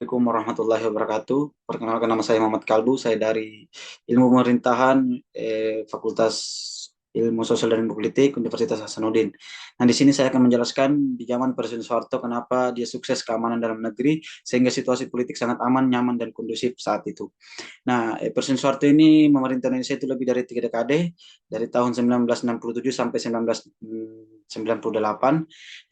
Assalamualaikum warahmatullahi wabarakatuh. Perkenalkan, nama saya Muhammad Kalbu. Saya dari Ilmu Pemerintahan, Fakultas Ilmu Sosial dan Politik, Universitas Hasanuddin. Nah, di sini saya akan menjelaskan di zaman Presiden Soeharto kenapa dia sukses keamanan dalam negeri sehingga situasi politik sangat aman, nyaman, dan kondusif saat itu. Nah, Presiden Soeharto ini memerintah Indonesia itu lebih dari 3 dekade, dari tahun 1967 sampai 1998,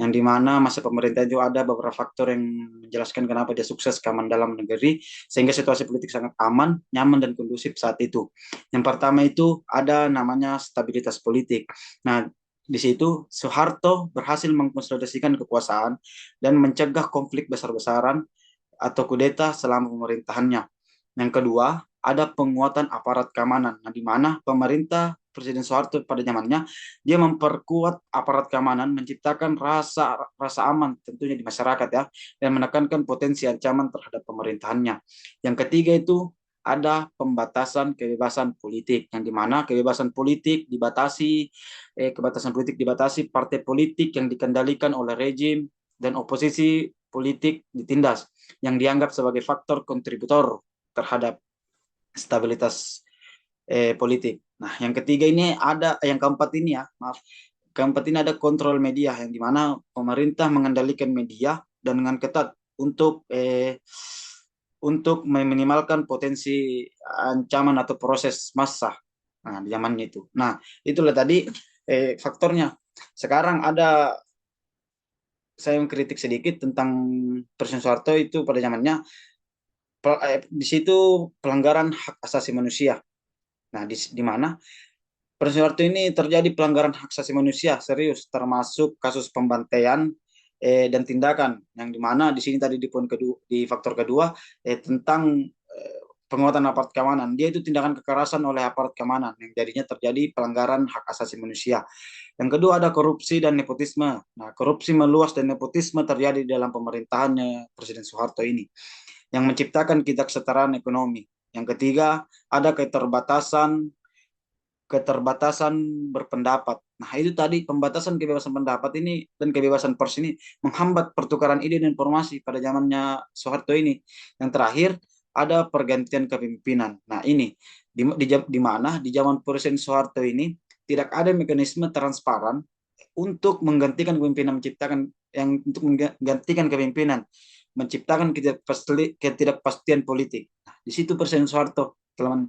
yang dimana masa pemerintah itu ada beberapa faktor yang menjelaskan kenapa dia sukses keamanan dalam negeri, sehingga situasi politik sangat aman, nyaman, dan kondusif saat itu. Yang pertama itu ada namanya stabilitas politik. Nah, di situ Soeharto berhasil mengkonsolidasikan kekuasaan dan mencegah konflik besar-besaran atau kudeta selama pemerintahannya. Yang kedua, ada penguatan aparat keamanan. Nah, di mana pemerintah Presiden Soeharto pada zamannya dia memperkuat aparat keamanan, menciptakan rasa rasa aman tentunya di masyarakat ya, dan menekankan potensi ancaman terhadap pemerintahannya. Yang ketiga itu ada pembatasan kebebasan politik, yang dimana kebebasan politik dibatasi, partai politik yang dikendalikan oleh rejim dan oposisi politik ditindas, yang dianggap sebagai faktor kontributor terhadap stabilitas politik. Nah, yang ketiga ini ada, yang keempat ini ya, maaf, keempat ini ada kontrol media, yang dimana pemerintah mengendalikan media dan dengan ketat untuk meminimalkan potensi ancaman atau proses massa. Nah, di zamannya itu. Nah, itulah tadi faktornya. Sekarang ada, saya mengkritik sedikit tentang Presiden Soeharto itu pada zamannya, di situ pelanggaran hak asasi manusia. Nah, di mana Presiden Soeharto ini terjadi pelanggaran hak asasi manusia serius, termasuk kasus pembantaian dan tindakan, yang dimana di sini tadi di poin kedua, di faktor kedua, tentang penguatan aparat keamanan. Dia itu tindakan kekerasan oleh aparat keamanan yang jadinya terjadi pelanggaran hak asasi manusia. Yang kedua ada korupsi dan nepotisme. Nah, korupsi meluas dan nepotisme terjadi dalam pemerintahannya Presiden Soeharto ini, yang menciptakan ketidaksetaraan ekonomi. Yang ketiga, ada keterbatasan berpendapat. Nah, itu tadi pembatasan kebebasan pendapat ini dan kebebasan pers ini menghambat pertukaran ide dan informasi pada zamannya Soeharto ini. Yang terakhir, ada pergantian kepemimpinan. Nah, ini di mana di zaman Presiden Soeharto ini tidak ada mekanisme transparan untuk menggantikan kepemimpinan, menciptakan ketidakpastian politik. Nah, di situ Presiden Soeharto, teman.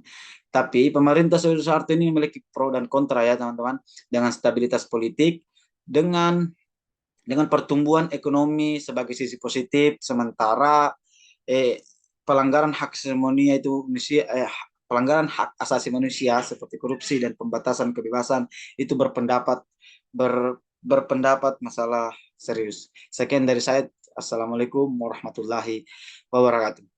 Tapi pemerintah Soeharto ini memiliki pro dan kontra ya teman-teman, dengan stabilitas politik, dengan pertumbuhan ekonomi sebagai sisi positif, sementara pelanggaran hak semuanya itu pelanggaran hak asasi manusia seperti korupsi dan pembatasan kebebasan itu berpendapat masalah serius. Sekian dari saya. Assalamualaikum warahmatullahi wabarakatuh.